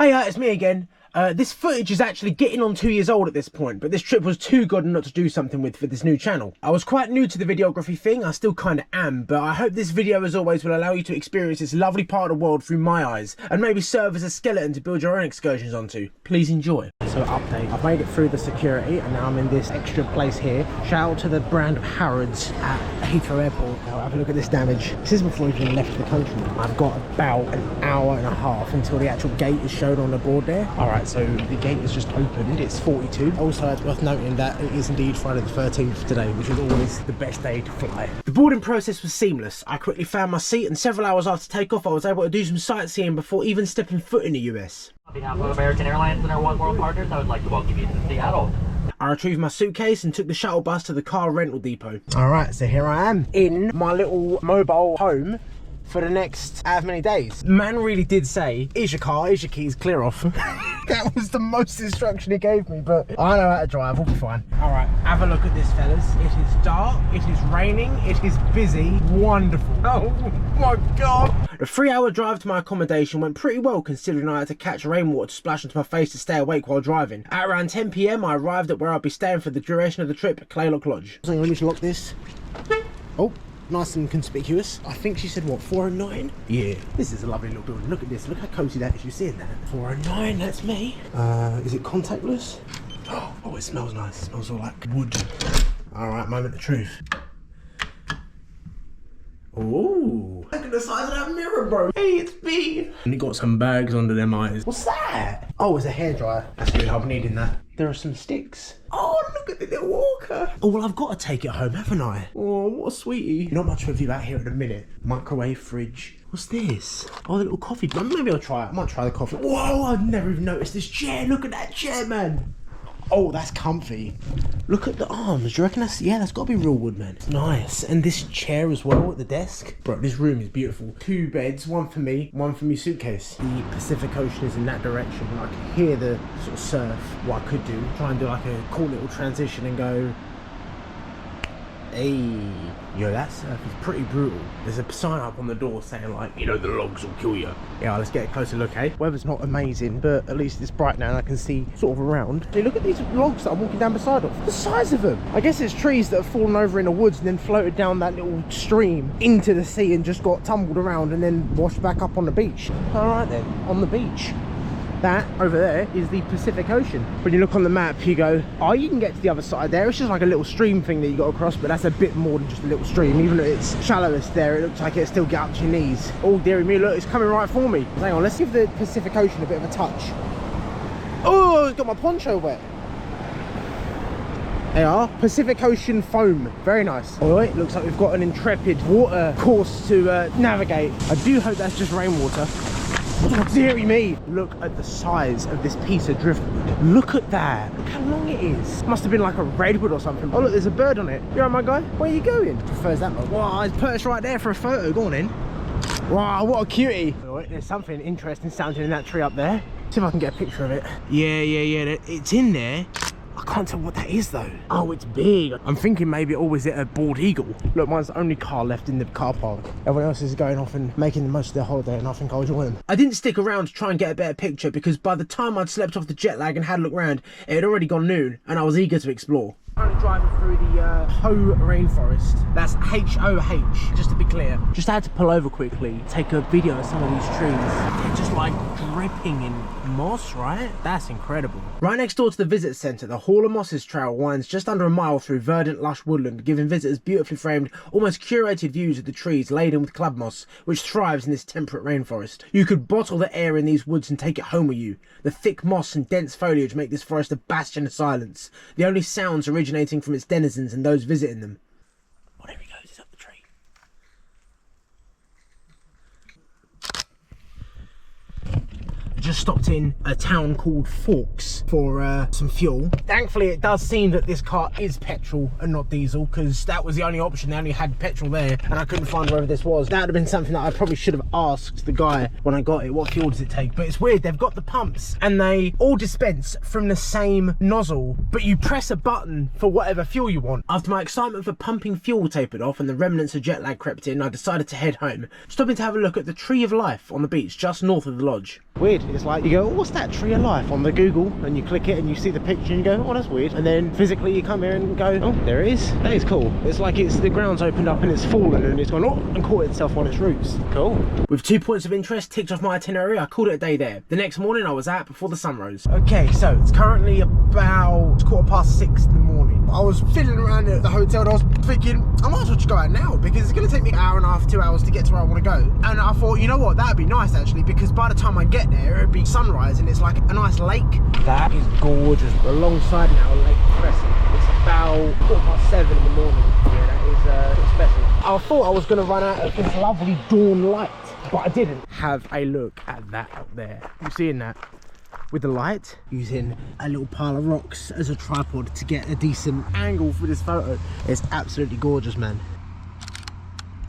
Hiya, it's me again. This footage is actually getting on 2 years old at this point, but this trip was too good not to do something with for this new channel. I was quite new to the videography thing, I still kinda am, but I hope this video as always will allow you to experience this lovely part of the world through my eyes, and maybe serve as a skeleton to build your own excursions onto. Please enjoy. So update, I've made it through the security and now I'm in this extra place here. Shout out to the brand of Harrods at Heathrow Airport. Now have a look at this damage. This is before we've even left the country. I've got about an hour and a half until the actual gate is shown on the board there. Alright, so the gate is just opened, it's 42. Also, it's worth noting that it is indeed Friday the 13th today, which is always the best day to fly. The boarding process was seamless. I quickly found my seat and several hours after takeoff I was able to do some sightseeing before even stepping foot in the US. On behalf of American Airlines and our One World partners, I would like to welcome you to Seattle. I retrieved my suitcase and took the shuttle bus to the car rental depot. Alright, so here I am in my little mobile home for the next however many days. Man really did say, here's your car, here's your keys, clear off. That was the most instruction he gave me, but I know how to drive, we'll be fine. Alright, have a look at this, fellas. It is dark, it is raining, it is busy, wonderful. Oh my God. The 3-hour drive to my accommodation went pretty well considering I had to catch rainwater to splash into my face to stay awake while driving. At around 10 PM, I arrived at where I'll be staying for the duration of the trip at Kalaloch Lodge. So let me just lock this. Oh. Nice and conspicuous. I think she said, what, 409? Yeah, this is a lovely little building. Look at this, look how cozy that is. You seeing that? 409, that's me. Is it contactless? Oh, it smells nice. It smells all like wood. All right, moment of truth. Oh, look at the size of that mirror, bro. Hey, it's me. And he got some bags under them eyes. What's that? Oh, it's a hairdryer. That's good, I'm needing that. There are some sticks. Oh, look at the little walker. Oh, well, I've got to take it home, haven't I? Oh, what a sweetie. Not much of a view out here at the minute. Microwave, fridge. What's this? Oh, the little coffee. Maybe I'll try it. I might try the coffee. Whoa, I've never even noticed this chair. Look at that chair, man. Oh, that's comfy. Look at the arms. Do you reckon that's... Yeah, that's got to be real wood, man. It's nice. And this chair as well at the desk. Bro, this room is beautiful. 2 beds, one for me, one for me suitcase. The Pacific Ocean is in that direction. I can hear the sort of surf. What I could do, try and do like a cool little transition and go... Hey, yo, that surf is pretty brutal. There's a sign up on the door saying like, you know, the logs will kill you. Yeah, let's get a closer look, eh? Weather's not amazing, but at least it's bright now and I can see sort of around. Hey, look at these logs that I'm walking down beside of. The size of them. I guess it's trees that have fallen over in the woods and then floated down that little stream into the sea and just got tumbled around and then washed back up on the beach. All right then, on the beach. That over there is the Pacific Ocean. When you look on the map, you go, oh, you can get to the other side there. It's just like a little stream thing that you got across, but that's a bit more than just a little stream. Even though it's shallowest there, it looks like it'll still get up to your knees. Oh, dearie me, look, it's coming right for me. Hang on, let's give the Pacific Ocean a bit of a touch. Oh, it's got my poncho wet. They are Pacific Ocean foam. Very nice. All right, looks like we've got an intrepid water course to navigate. I do hope that's just rainwater. Oh, dearie me. Look at the size of this piece of driftwood. Look at that. Look how long it is. Must have been like a redwood or something. Oh, look, there's a bird on it. You alright, my guy? Where are you going? Prefers that one. Wow, it's perched right there for a photo. Go on in. Wow, what a cutie. All right, there's something interesting sounding in that tree up there. See if I can get a picture of it. Yeah, it's in there. I can't tell what that is though. Oh, it's big. I'm thinking maybe it always hit a bald eagle. Look, mine's the only car left in the car park. Everyone else is going off and making the most of their holiday, and I think I'll join them. I didn't stick around to try and get a better picture because by the time I'd slept off the jet lag and had a look around, it had already gone noon and I was eager to explore. Currently driving through the Hoh Rainforest. That's H-O-H, just to be clear. Just had to pull over quickly, take a video of some of these trees. They're just like dripping in moss, right? That's incredible. Right next door to the visitor centre, the Hall of Mosses Trail winds just under a mile through verdant, lush woodland, giving visitors beautifully framed, almost curated views of the trees laden with club moss, which thrives in this temperate rainforest. You could bottle the air in these woods and take it home with you. The thick moss and dense foliage make this forest a bastion of silence. The only sounds originating from its denizens and those visiting them. Oh, there he goes, he's up the tree. Just stopped in a town called Forks for some fuel. Thankfully, it does seem that this car is petrol and not diesel, because that was the only option. They only had petrol there, and I couldn't find wherever this was. That would have been something that I probably should have asked the guy when I got it, what fuel does it take? But it's weird, they've got the pumps, and they all dispense from the same nozzle, but you press a button for whatever fuel you want. After my excitement for pumping fuel tapered off and the remnants of jet lag crept in, I decided to head home, stopping to have a look at the Tree of Life on the beach just north of the lodge. Weird, It's like you go, oh, what's that, tree of life on the Google, and you click it and you see the picture and you go, oh, that's weird. And then physically you come here and go, oh, there it is. That is cool. It's like it's the ground's opened up and it's fallen and it's gone, oh, and caught itself on its roots. Cool. With 2 points of interest ticked off my itinerary, I called it a day there. The next morning I was out before the sun rose. Okay, so it's currently about 6:15 in the morning. I was fiddling around at the hotel and I was thinking, I might as well just go out now because it's going to take me an hour and a half, 2 hours to get to where I want to go. And I thought, you know what, that'd be nice actually, because by the time I get there, it'd be sunrise and it's like a nice lake. That is gorgeous. Alongside now Lake Crescent. It's about 7:15 in the morning. Yeah, that is special. I thought I was going to run out of this lovely dawn light, but I didn't. Have a look at that up there. You seeing that? With the light, using a little pile of rocks as a tripod to get a decent angle for this photo. It's absolutely gorgeous, man.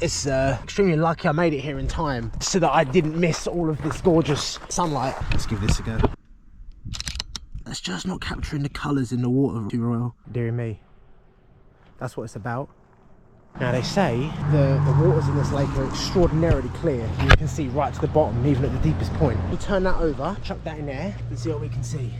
It's extremely lucky I made it here in time so that I didn't miss all of this gorgeous sunlight. Let's give this a go. That's just not capturing the colours in the water too well. Dear me. That's what it's about. Now they say the waters in this lake are extraordinarily clear. You can see right to the bottom, even at the deepest point. We turn that over, chuck that in there, and see what we can see.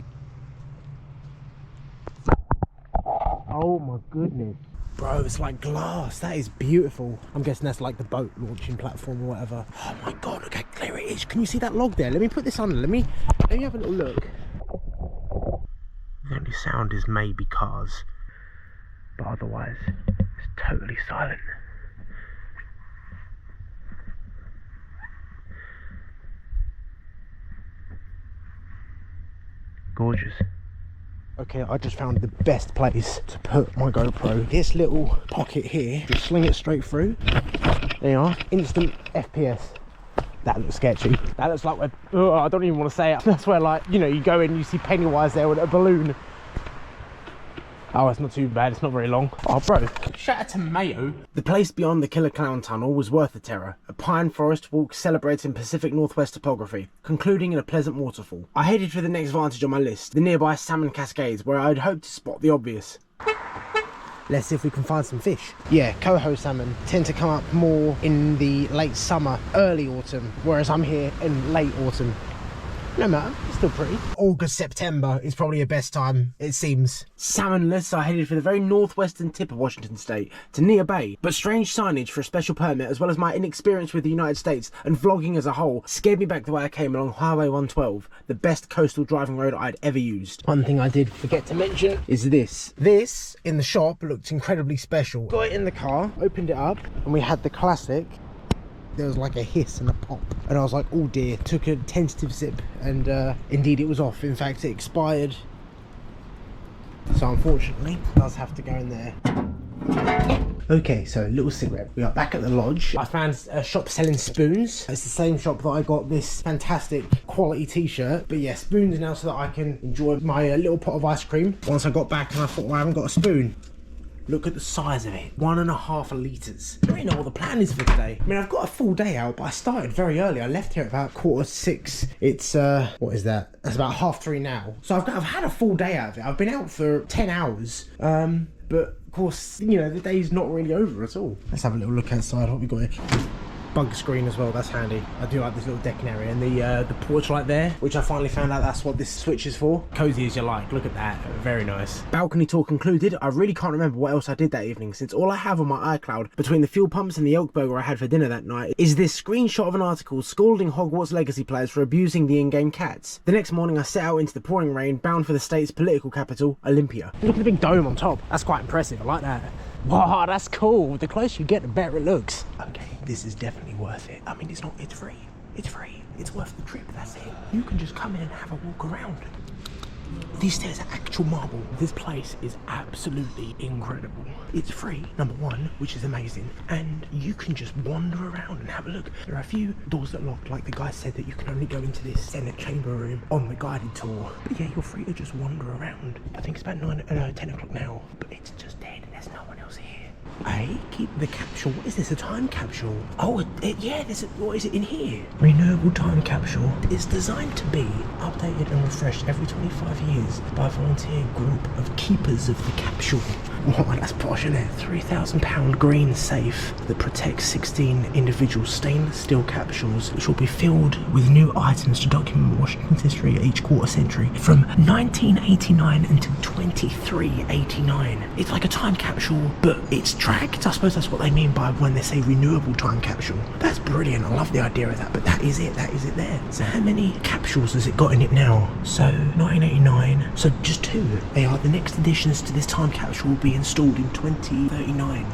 Oh my goodness. Bro, it's like glass. That is beautiful. I'm guessing that's like the boat launching platform or whatever. Oh my god, look how clear it is. Can you see that log there? Let me put this on. Let me have a little look. The only sound is maybe cars, but otherwise it's totally silent. Gorgeous. Okay, I just found the best place to put my GoPro. This little pocket here, just sling it straight through. There you are, instant FPS. That looks sketchy. That looks like where, oh, I don't even want to say it. That's where, like, you know, you go in, you see Pennywise there with a balloon. Oh, it's not too bad, it's not very long. Oh, bro. Shout out to Mayo. The place beyond the Killer Clown Tunnel was worth the terror. A pine forest walk celebrating Pacific Northwest topography, concluding in a pleasant waterfall. I headed for the next vantage on my list, the nearby Salmon Cascades, where I'd hoped to spot the obvious. Let's see if we can find some fish. Yeah, coho salmon tend to come up more in the late summer, early autumn, whereas I'm here in late autumn. No matter, it's still pretty. August, September is probably the best time, it seems. Salmonless, I headed for the very northwestern tip of Washington State, to Near Bay. But strange signage for a special permit, as well as my inexperience with the United States and vlogging as a whole, scared me back the way I came along Highway 112, the best coastal driving road I'd ever used. One thing I did forget to mention is this. This, in the shop, looked incredibly special. Got it in the car, opened it up, and we had the classic. There was like a hiss and a pop, and I was like, oh dear. Took a tentative sip, and indeed it was off. In fact, it expired, so unfortunately it does have to go in there. Okay, so a little cigarette. We are back at the lodge. I found a shop selling spoons. It's the same shop that I got this fantastic quality t-shirt, but yeah, spoons now so that I can enjoy my little pot of ice cream. Once I got back and I thought, well, I haven't got a spoon. Look at the size of it, 1.5 litres. I don't really know what the plan is for today. I mean, I've got a full day out, but I started very early. I left here at about 6:15. It's, what is that? That's about 3:30 now. So I've had a full day out of it. I've been out for 10 hours. But of course, you know, the day's not really over at all. Let's have a little look outside. What we got here? Bug screen as well, that's handy. I do like this little decking area, and the porch light there, which I finally found out that's what this switch is for. Cozy as you like, look at that, very nice. Balcony tour concluded. I really can't remember what else I did that evening, since all I have on my iCloud, between the fuel pumps and the elk burger I had for dinner that night, is this screenshot of an article scolding Hogwarts Legacy players for abusing the in-game cats. The next morning I set out into the pouring rain, bound for the state's political capital, Olympia. Look at the big dome on top, that's quite impressive, I like that. Wow, that's cool. The closer you get, the better it looks. Okay, this is definitely worth it. I mean, it's free. It's free. It's worth the trip, that's it. You can just come in and have a walk around. These stairs are actual marble. This place is absolutely incredible. It's free, number one, which is amazing. And you can just wander around and have a look. There are a few doors that are locked, like the guy said that you can only go into this Senate chamber room on the guided tour. But yeah, you're free to just wander around. I think it's about 10 o'clock now, but it's just dead. There's no one else here. Keep the capsule. What is this? A time capsule? Oh, yeah. What is it in here? Renewable time capsule. It's designed to be updated and refreshed every 25 years by a volunteer group of keepers of the capsule. What? That's posh, isn't it? £3,000 green safe that protects 16 individual stainless steel capsules, which will be filled with new items to document Washington's history each quarter century from 1989 until 2389. It's like a time capsule, but it's tracked. I suppose that's what they mean by when they say renewable time capsule. That's brilliant. I love the idea of that, but that is it there. So how many capsules has it got in it now? So 1989, so just 2. They are the next additions to this time capsule will be installed in 2039.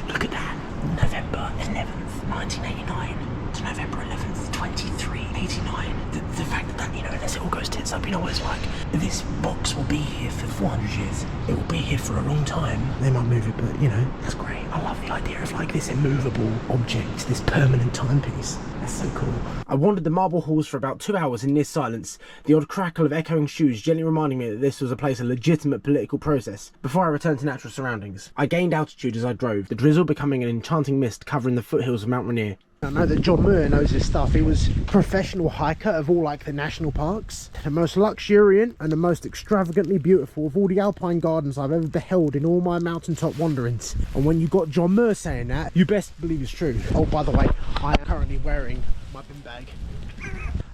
Look at that. November 11th, 1989 to November 11th, 2389. The fact that, unless it all goes tits up, you know what it's like. This box will be here for 400 years. It will be here for a long time. They might move it, but, that's great. I love the idea of, like, this immovable object, this permanent timepiece. That's so cool. I wandered the marble halls for about 2 hours in near silence, the odd crackle of echoing shoes gently reminding me that this was a place of legitimate political process, before I returned to natural surroundings. I gained altitude as I drove, the drizzle becoming an enchanting mist covering the foothills of Mount Rainier. I know that John Muir knows his stuff. He was a professional hiker of all like the national parks. The most luxuriant and the most extravagantly beautiful of all the alpine gardens I've ever beheld in all my mountaintop wanderings. And when you got John Muir saying that, you best believe it's true. Oh, by the way, I am currently wearing my bin bag.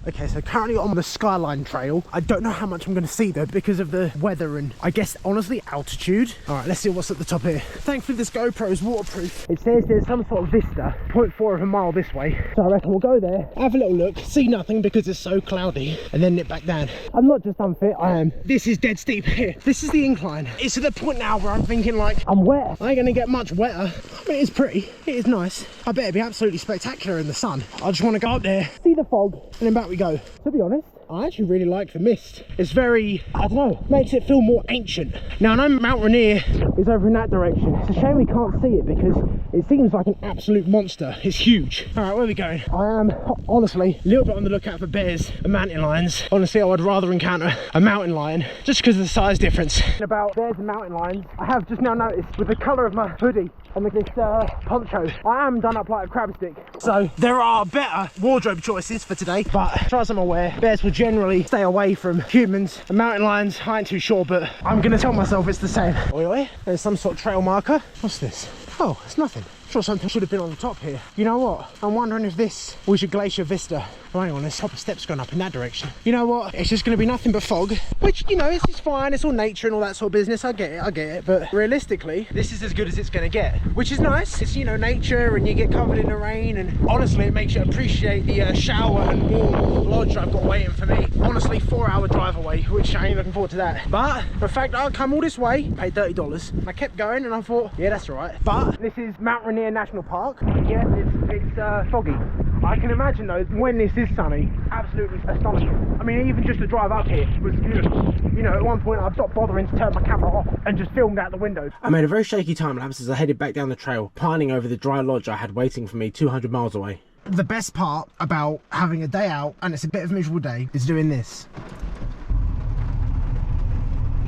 Okay, so currently on the Skyline Trail. I don't know how much I'm going to see though because of the weather and I guess honestly altitude. All right, let's see what's at the top here. Thankfully this GoPro is waterproof. It says there's some sort of vista 0.4 of a mile this way. So I reckon we'll go there, have a little look, see nothing because it's so cloudy and then nip back down. I'm not just unfit, I am. This is dead steep here. This is the incline. It's to the point now where I'm thinking like, I'm wet. I ain't going to get much wetter. I mean, it's pretty. It is nice. I bet it'd be absolutely spectacular in the sun. I just want to go up there, see the fog and then back we go. To be honest, I actually really like the mist. It's very, I don't know, makes it feel more ancient. Now I know Mount Rainier is over in that direction. It's a shame we can't see it because it seems like an absolute monster. It's huge. All right, where are we going? I am honestly a little bit on the lookout for bears and mountain lions. Honestly, I would rather encounter a mountain lion just because of the size difference. About bears and mountain lions, I have just now noticed with the colour of my hoodie and with this poncho, I am done up like a crab stick. So there are better wardrobe choices for today, but as far as I'm aware, bears will generally stay away from humans. And mountain lions, I ain't too sure, but I'm gonna tell myself it's the same. Oi, oi, there's some sort of trail marker. What's this? Oh, it's nothing. Sure something should have been on the top here. You know what? I'm wondering if this was your glacier vista. Oh, hang on, there's proper steps going up in that direction. You know what? It's just going to be nothing but fog, which, it's fine. It's all nature and all that sort of business. I get it. But realistically, this is as good as it's going to get, which is nice. It's, nature and you get covered in the rain. And honestly, it makes you appreciate the shower and warm lodge I've got waiting for me. Honestly, 4-hour drive away, which I ain't looking forward to that. But the fact that I come all this way, paid $30. And I kept going and I thought, yeah, that's all right. But this is Mount Rainier National Park. Yes, it's foggy. I can imagine though, when this is sunny, absolutely astonishing. I mean, even just the drive up here was beautiful. At one point I stopped bothering to turn my camera off and just filmed out the window. I made a very shaky time lapse as I headed back down the trail, pining over the dry lodge I had waiting for me 200 miles away. The best part about having a day out, and it's a bit of a miserable day, is doing this.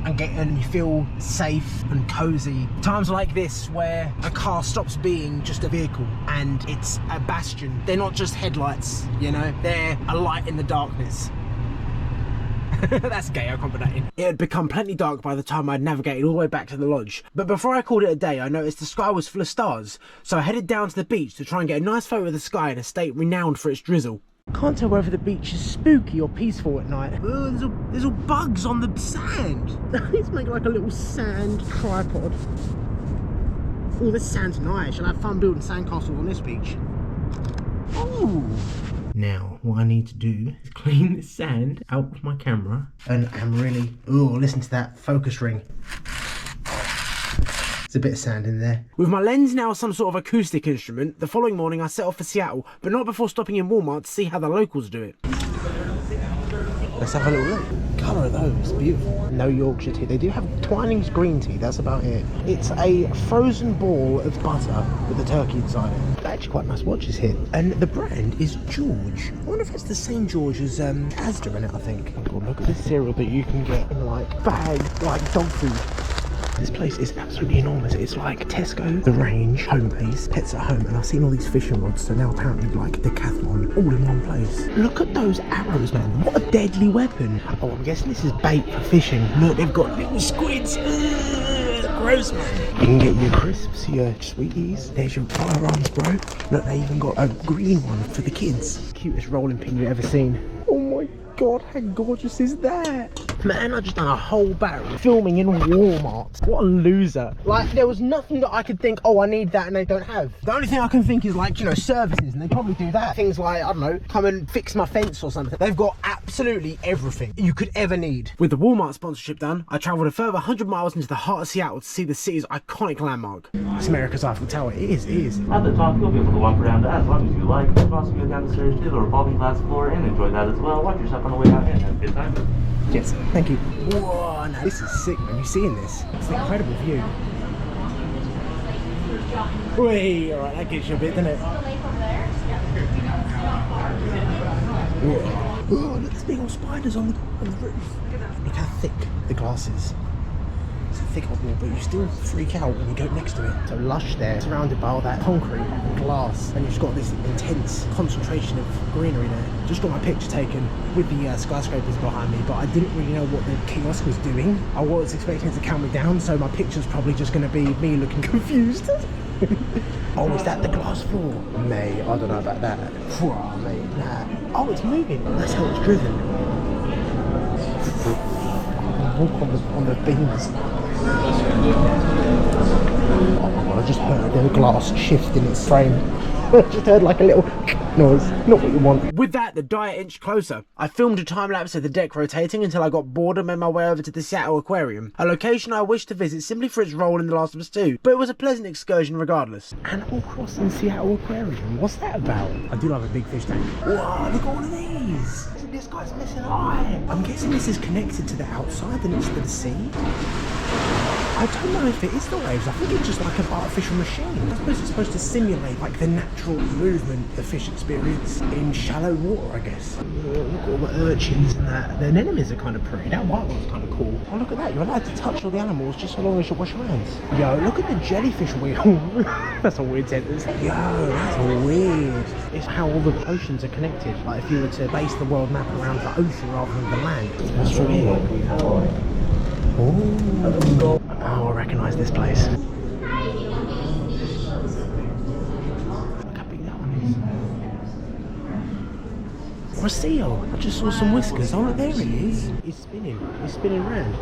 And you feel safe and cozy. Times like this where a car stops being just a vehicle and it's a bastion. They're not just headlights, they're a light in the darkness. That's gay, I can't put that in. It had become plenty dark by the time I'd navigated all the way back to the lodge. But before I called it a day, I noticed the sky was full of stars. So I headed down to the beach to try and get a nice photo of the sky in a state renowned for its drizzle. Can't tell whether the beach is spooky or peaceful at night. Oh, there's all bugs on the sand. Let's make like a little sand tripod. Oh, this sand's nice. I'll have fun building sandcastles on this beach. Ooh. Now, what I need to do is clean this sand out with my camera. And I'm really, listen to that focus ring. There's a bit of sand in there. With my lens now some sort of acoustic instrument, the following morning I set off for Seattle, but not before stopping in Walmart to see how the locals do it. Let's have a little look. Colour of those, beautiful. No Yorkshire tea. They do have Twinings green tea, that's about it. It's a frozen ball of butter with a turkey inside it. Actually quite nice watches here. And the brand is George. I wonder if it's the same George as Asda in it, I think. Oh, look at this cereal that you can get in like bags, like dog food. This place is absolutely enormous. It's like Tesco, The Range, Home Base, Pets at Home, and I've seen all these fishing rods, so now apparently like Decathlon, all in one place. Look at those arrows, man. What a deadly weapon. Oh, I'm guessing this is bait for fishing. Look, they've got little squids. Gross, man. You can get your crisps, your sweeties. There's your firearms, bro. Look, they even got a green one for the kids. Cutest rolling pin you've ever seen. Oh my god, how gorgeous is that? Man, I just done a whole barrel filming in Walmart. What a loser. Like, there was nothing that I could think, oh, I need that, and they don't have. The only thing I can think is like, you know, services, and they probably do that. Things like, I don't know, come and fix my fence or something. They've got absolutely everything you could ever need. With the Walmart sponsorship done, I travelled a further 100 miles into the heart of Seattle to see the city's iconic landmark. It's America's Eiffel Tower. It is, it is. At the top, you'll be able to wander around as long as you like. You can also go down the stairs to the revolving glass floor and enjoy that as well. Watch yourself on the way out and have a good time. Yes, thank you. Whoa, no, this is sick, man. You seeing this? It's an incredible view. Wait, alright, that gives you a bit, doesn't it? Whoa. Oh, look, there's big old spiders on the roof. Look how thick the glass is. It's a thick old wall, but you still freak out when you go next to it. So lush there, surrounded by all that concrete and glass, and you've just got this intense concentration of greenery there. Just got my picture taken with the skyscrapers behind me, but I didn't really know what the kiosk was doing. I was expecting it to count me down, so my picture's probably just going to be me looking confused. Oh, is that the glass floor? Mate, I don't know about that. Whoa, mate, nah. Oh, it's moving. That's how it's driven. Walk on the beams. Oh my god, I just heard the glass shift in its frame. I just heard like a little noise. Not what you want. With that, the diet inched closer. I filmed a time lapse of the deck rotating until I got bored and made my way over to the Seattle Aquarium, a location I wished to visit simply for its role in The Last of Us 2, but it was a pleasant excursion regardless. Animal Crossing Seattle Aquarium, what's that about? I do love a big fish tank. Whoa, look at all of these. This guy's missing an eye. I'm guessing this is connected to the outside and it's to the sea. I don't know if it is the waves. I think it's just like an artificial machine. I suppose it's supposed to simulate like the natural movement the fish experience in shallow water, I guess. Look at all the urchins and that. The anemones are kind of pretty. That white one's kind of cool. Oh, look at that. You're allowed to touch all the animals just so long as you wash your hands. Yo, look at the jellyfish wheel. That's a weird sentence. Yo, that's weird. It's how all the oceans are connected. Like if you were to base the world map around the ocean rather than the land. What's through here? Oh, I recognise this place. Look how big that one is. Or a seal. I just saw some whiskers. Oh, look, there he is. He's spinning. He's spinning round.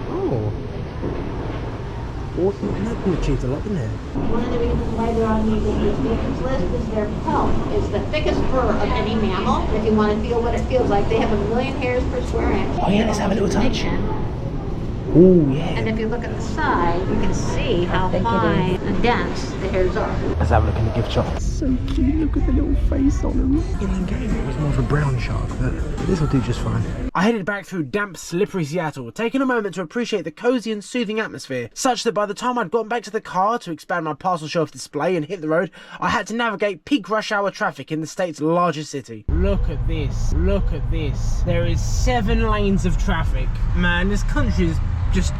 Oh. That would achieve a lot, didn't it? One of the reasons why they're on the speakers list is their pelt is the thickest fur of any mammal. If you want to feel what it feels like, they have 1 million hairs per square inch. Oh yeah, let's have a little touch. Oh yeah. And if you look at the side, you can see how fine and dense the hairs are. Let's have a look in the gift shop. So cute, look at the little face on him. In the game it was more of a brown shark, but this will do just fine. I headed back through damp, slippery Seattle, taking a moment to appreciate the cozy and soothing atmosphere, such that by the time I'd gotten back to the car to expand my parcel shelf display and hit the road, I had to navigate peak rush hour traffic in the state's largest city. Look at this, look at this. There is 7 lanes of traffic. Man, this country is just...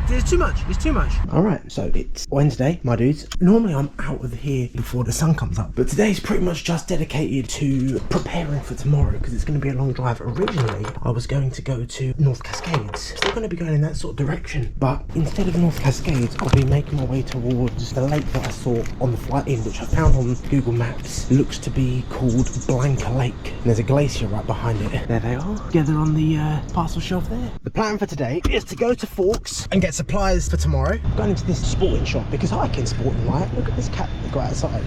There's too much, it's too much. Alright, so it's Wednesday, my dudes. Normally I'm out of here before the sun comes up, but today's pretty much just dedicated to preparing for tomorrow because it's going to be a long drive. Originally, I was going to go to North Cascades. Still going to be going in that sort of direction, but instead of North Cascades, I'll be making my way towards the lake that I saw on the flight in, which I found on Google Maps. Looks to be called Blanca Lake, and there's a glacier right behind it. There they are, together on the parcel shelf there. The plan for today is to go to Forks and get supplies for tomorrow. I'm going into this sporting shop because I can sporting, right? Look at this cat that got outside.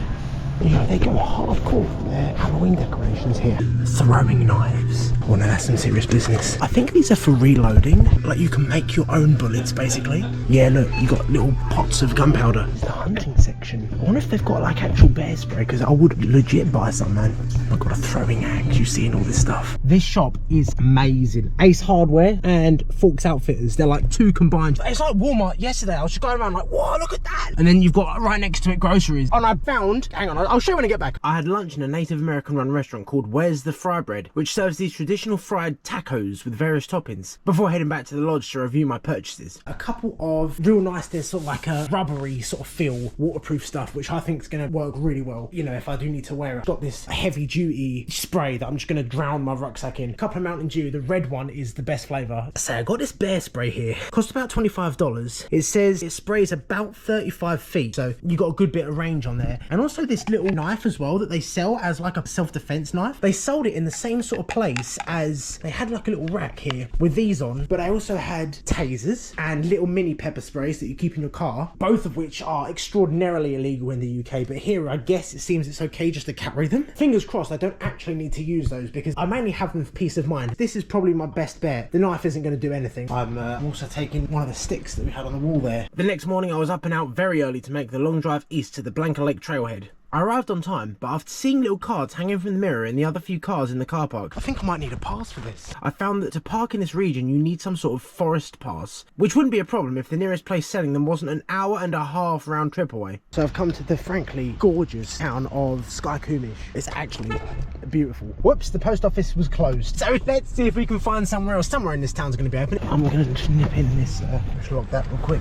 You know, they go hardcore for their Halloween decorations here. Throwing knives. Oh no, that's some serious business. I think these are for reloading. Like you can make your own bullets basically. Yeah, look, you got little pots of gunpowder. It's the hunting section. I wonder if they've got like actual bear spray because I would legit buy some, man. I've got a throwing axe, you seeing all this stuff. This shop is amazing. Ace Hardware and Forks Outfitters. They're like 2 combined. It's like Walmart yesterday. I was just going around like, whoa, look at that. And then you've got right next to it groceries. And I found, hang on, I'll show you when I get back. I had lunch in a Native American run restaurant called Where's the Fry Bread, which serves these traditional fried tacos with various toppings, before heading back to the lodge to review my purchases. A couple of real nice, there's sort of like a rubbery sort of feel, waterproof stuff, which I think is going to work really well, you know, if I do need to wear it. I've got this heavy duty spray that I'm just going to drown my rucksack in. A couple of Mountain Dew, the red one is the best flavour. So I got this bear spray here, cost about $25. It says it sprays about 35 feet, so you got a good bit of range on there. And also this little knife as well that they sell as like a self-defense knife. They sold it in the same sort of place as, they had like a little rack here with these on, but I also had tasers and little mini pepper sprays that you keep in your car, both of which are extraordinarily illegal in the UK, but here I guess it seems it's okay just to carry them. Fingers crossed I don't actually need to use those, because I mainly have them for peace of mind. This is probably my best bet. The knife isn't going to do anything. I'm also taking one of the sticks that we had on the wall there. The next morning I was up and out very early to make the long drive east to the Blanca Lake trailhead. I arrived on time, but after seeing little cards hanging from the mirror and the other few cars in the car park, I think I might need a pass for this. I found that to park in this region you need some sort of forest pass, which wouldn't be a problem if the nearest place selling them wasn't an hour-and-a-half round trip away. So I've come to the frankly gorgeous town of Skycoomish. It's actually beautiful. Whoops, the post office was closed. So let's see if we can find somewhere else. Somewhere in this town's going to be open. I'm going to just nip in this, let's lock that real quick.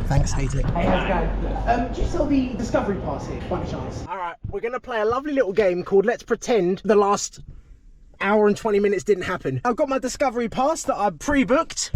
Thanks, hate it. Hey, how's it going? Do you sell the Discovery Pass here, by any chance? Alright, we're going to play a lovely little game called Let's Pretend the last hour and 20 minutes didn't happen. I've got my Discovery Pass that I've pre-booked.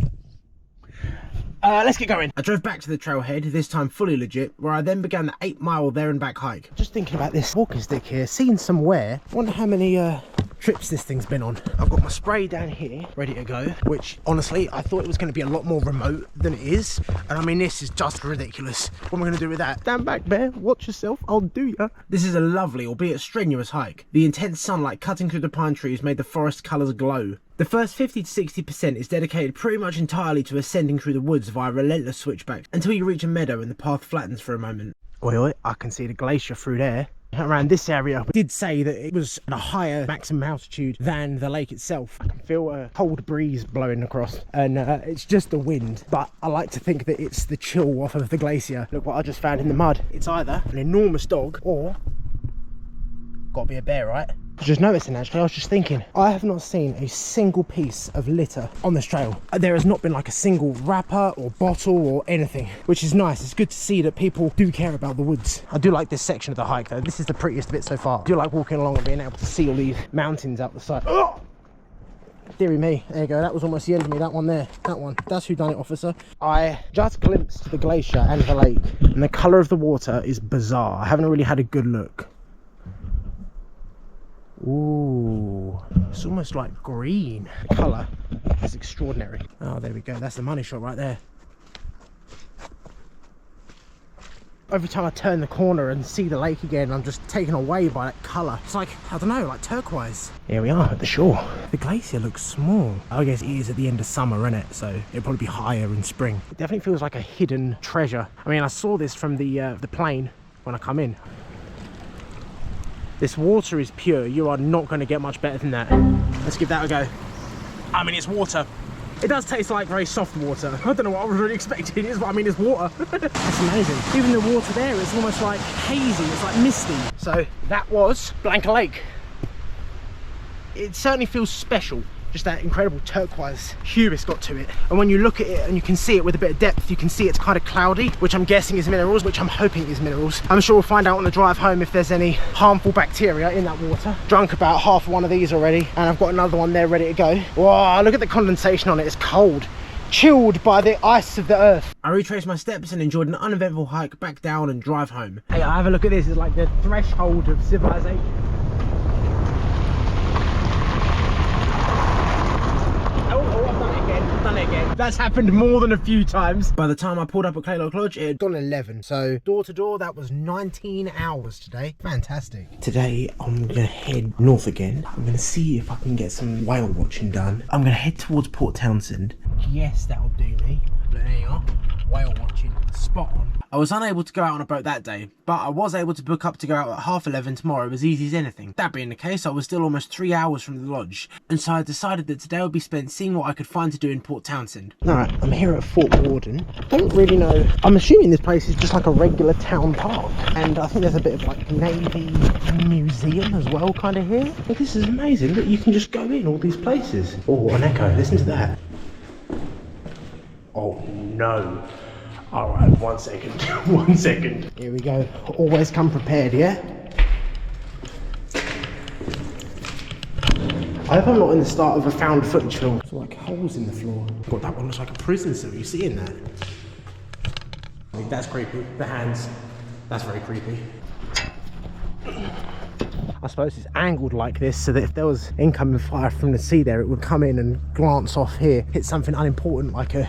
Let's get going. I drove back to the trailhead, this time fully legit, where I then began the 8-mile there and back hike. Just thinking about this walking stick here, seen some wear. Wonder how many trips this thing's been on. I've got my spray down here, ready to go, which honestly, I thought it was going to be a lot more remote than it is. And I mean, this is just ridiculous. What am I going to do with that? Stand back, bear, watch yourself, I'll do ya. This is a lovely, albeit strenuous hike. The intense sunlight cutting through the pine trees made the forest colours glow. The first 50 to 60% is dedicated pretty much entirely to ascending through the woods via relentless switchbacks until you reach a meadow and the path flattens for a moment. Oi, oi, I can see the glacier through there. Around this area, we did say that it was at a higher maximum altitude than the lake itself. I can feel a cold breeze blowing across, and it's just the wind, but I like to think that it's the chill off of the glacier. Look what I just found in the mud. It's either an enormous dog or gotta be a bear, right? I was just noticing, actually, I was just thinking, I have not seen a single piece of litter on this trail. There has not been like a single wrapper or bottle or anything, which is nice. It's good to see that people do care about the woods. I do like this section of the hike though. This is the prettiest bit so far. I do like walking along and being able to see all these mountains out the side. Oh! Deary me, there you go, that was almost the end of me, that one there, that one. That's who done it, officer. I just glimpsed the glacier and the lake, and the colour of the water is bizarre. I haven't really had a good look. Ooh, it's almost like green. The colour is extraordinary. Oh, there we go. That's the money shot right there. Every time I turn the corner and see the lake again, I'm just taken away by that colour. It's like, I don't know, like turquoise. Here we are at the shore. The glacier looks small. I guess it is at the end of summer, isn't it? So it'll probably be higher in spring. It definitely feels like a hidden treasure. I mean, I saw this from the plane when I come in. This water is pure. You are not going to get much better than that. Let's give that a go. I mean, it's water. It does taste like very soft water. I don't know what I was really expecting. But I mean, it's water. It's amazing. Even the water there is almost like hazy. It's like misty. So that was Blanca Lake. It certainly feels special. Just that incredible turquoise hue it's got to it. And when you look at it and you can see it with a bit of depth, you can see it's kind of cloudy, which I'm guessing is minerals, which I'm hoping is minerals. I'm sure we'll find out on the drive home if there's any harmful bacteria in that water. Drunk about half one of these already, and I've got another one there ready to go. Wow, look at the condensation on it, it's cold. Chilled by the ice of the earth. I retraced my steps and enjoyed an uneventful hike back down and drive home. Hey, have a look at this, it's like the threshold of civilization. Again. That's happened more than a few times. By the time I pulled up at Kalaloch Lodge, it had gone 11. So door to door, that was 19 hours today. Fantastic. Today, I'm gonna head north again. I'm gonna see if I can get some whale watching done. I'm gonna head towards Port Townsend. Yes, that'll do me. There you are. Whale watching, spot on. I was unable to go out on a boat that day, but I was able to book up to go out at 11:30 tomorrow as easy as anything. That being the case, I was still almost 3 hours from the lodge, and so I decided that today would be spent seeing what I could find to do in Port Townsend. Alright, I'm here at Fort Worden. I don't really know, I'm assuming this place is just like a regular town park, and I think there's a bit of like Navy museum as well kind of here. But this is amazing, look, you can just go in all these places. Oh, an echo, listen to that. Oh no. Alright, 1 second, 1 second. Here we go, always come prepared, yeah? I hope I'm not in the start of a found footage film. There's like holes in the floor. God, that one looks like a prison cell, you seeing that? I think that's creepy, the hands, that's very creepy. I suppose it's angled like this so that if there was incoming fire from the sea there, it would come in and glance off here, hit something unimportant like a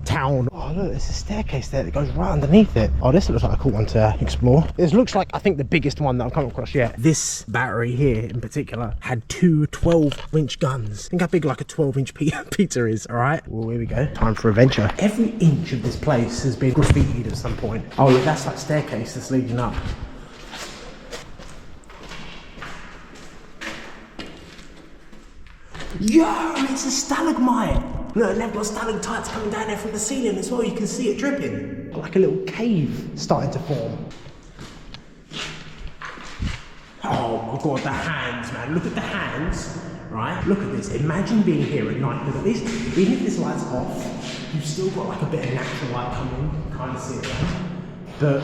town. Oh look, there's a staircase there that goes right underneath it. Oh, this looks like a cool one to explore. This looks like, I think, the biggest one that I've come across yet. This battery here in particular had two 12-inch guns. Think how big like a 12-inch pizza is, alright? Well, here we go. Time for adventure. Every inch of this place has been graffitied at some point. Oh look, that's that staircase that's leading up. Yo, it's a stalagmite! Look, they've got stalactites coming down there from the ceiling as well, you can see it dripping. Like a little cave starting to form. Oh my god, the hands, man. Look at the hands, right? Look at this. Imagine being here at night. Look at this. Even if this light's off, you've still got like a bit of natural light coming. Kind of see it there. But,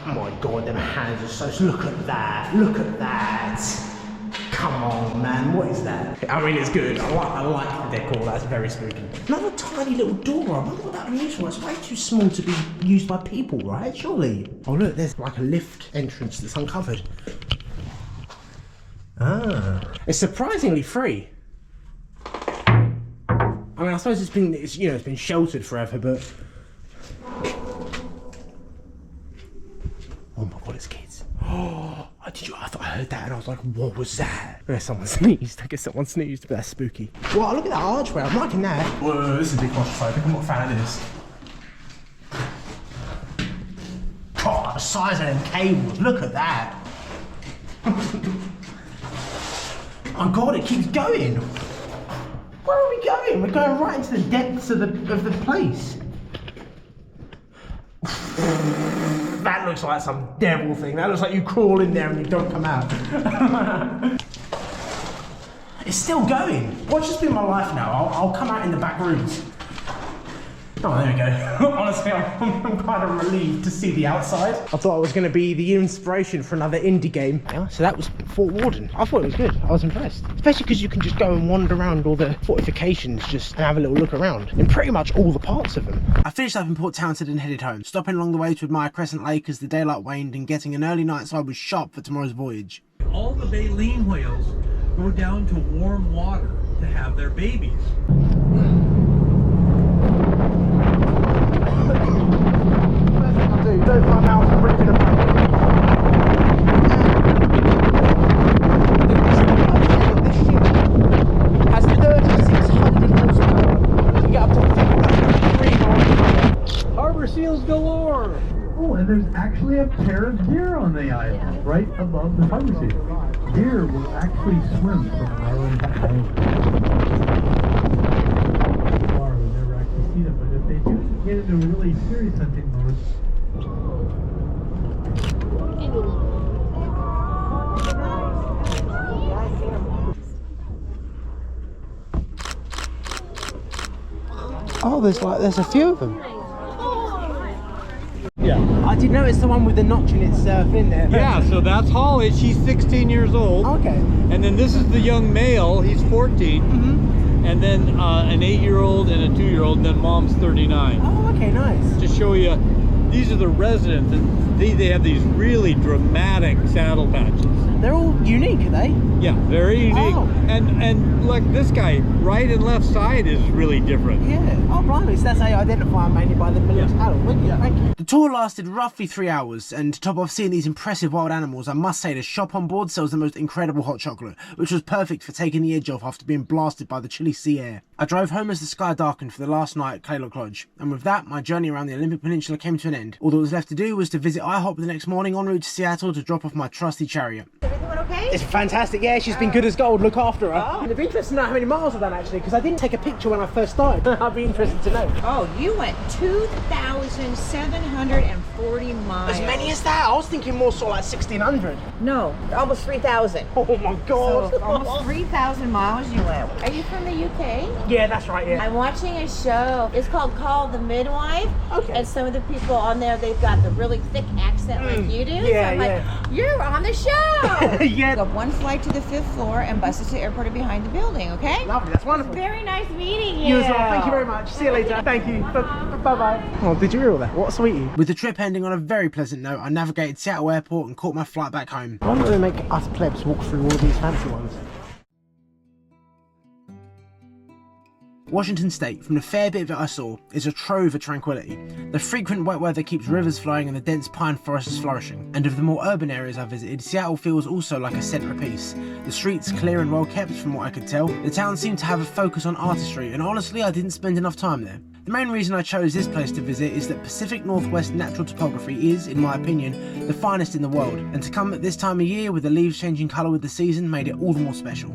oh my god, them hands are so... Look at that. Look at that. Come on, man, what is that? I mean, it's good. I like the decor, that's very spooky. Another tiny little door, I wonder what that would be used for. It's way too small to be used by people, right? Surely. Oh look, there's like a lift entrance that's uncovered. Ah. It's surprisingly free. I mean, I suppose it's been sheltered forever, but... Oh my god, it's kids. Oh, I thought I heard that and I was like, what was that? I guess someone sneezed. I guess someone sneezed, but that's spooky. Wow, look at that archway, I'm liking that. Whoa, this is a bit claustrophobic, I'm not a fan of this. Oh, the size of them cables, look at that. Oh god, it keeps going. Where are we going? We're going right into the depths of the place. That looks like some devil thing. That looks like you crawl in there and you don't come out. It's still going. Watch this be my life now. I'll come out in the back rooms. Oh, there we go. Honestly, I'm kind of relieved to see the outside. I thought it was going to be the inspiration for another indie game. Yeah, so that was Fort Worden. I thought it was good. I was impressed. Especially because you can just go and wander around all the fortifications just and have a little look around in pretty much all the parts of them. I finished up in Port Townsend and headed home, stopping along the way to admire Crescent Lake as the daylight waned and getting an early night so I was sharp for tomorrow's voyage. All the baleen whales go down to warm water to have their babies. 35 miles of breathing about. This ship has 3,600 horsepower. You get up to 3 miles. Harbor seals galore! Oh, and there's actually a pair of deer on the island, right above the harbor seal. Deer will actually swim from island to island. We'll never actually see them, but if they do get into really serious hunting mode, oh, there's a few of them. yeah. I did notice the one with the notch in its fin there. Yeah, so that's Holly. She's 16 years old. Okay. And then this is the young male. He's 14. Mm-hmm. And then an 8-year-old and a 2-year-old. And then mom's 39. Oh, okay, nice. To show you, these are the residents. And they have these really dramatic saddle patches. They're all unique, are they? Yeah, very unique. Oh. And like this guy, right and left side is really different. Yeah. Oh, blimey. So that's how you identify them, mainly by the milage paddle. Yeah. Thank you. The tour lasted roughly 3 hours, and to top off seeing these impressive wild animals, I must say the shop on board sells the most incredible hot chocolate, which was perfect for taking the edge off after being blasted by the chilly sea air. I drove home as the sky darkened for the last night at Kalaloch Lodge, and with that, my journey around the Olympic Peninsula came to an end. All that was left to do was to visit IHOP the next morning en route to Seattle to drop off my trusty chariot. Everything went okay? It's fantastic, yeah, she's been good as gold, look after her. It'd be interesting to know how many miles I've done actually, because I didn't take a picture when I first started. I'd be interested to know. Oh, you went 2,740 miles. As many as that? I was thinking more sort of like 1,600. No, almost 3,000. Oh my god. So almost 3,000 miles you went. Are you from the UK? Yeah, that's right, yeah. I'm watching a show. It's called Call the Midwife. Okay. And some of the people on there, they've got the really thick accent like you do. Yeah, so I'm like, you're on the show. Yeah. Got one flight to the 5th floor and buses to the airport are behind the building, okay? Lovely, that's wonderful. Very nice meeting you. You as well, thank you very much. See you later. Thank you. Bye-bye. Oh, did you hear all that? What a sweetie. With the trip ending on a very pleasant note, I navigated Seattle Airport and caught my flight back home. Why don't they make us plebs walk through all of these fancy ones? Washington State, from the fair bit that I saw, is a trove of tranquility. The frequent wet weather keeps rivers flowing and the dense pine forests flourishing. And of the more urban areas I visited, Seattle feels also like a centre of peace. The streets clear and well kept from what I could tell. The town seemed to have a focus on artistry, and honestly I didn't spend enough time there. The main reason I chose this place to visit is that Pacific Northwest natural topography is, in my opinion, the finest in the world, and to come at this time of year with the leaves changing colour with the season made it all the more special.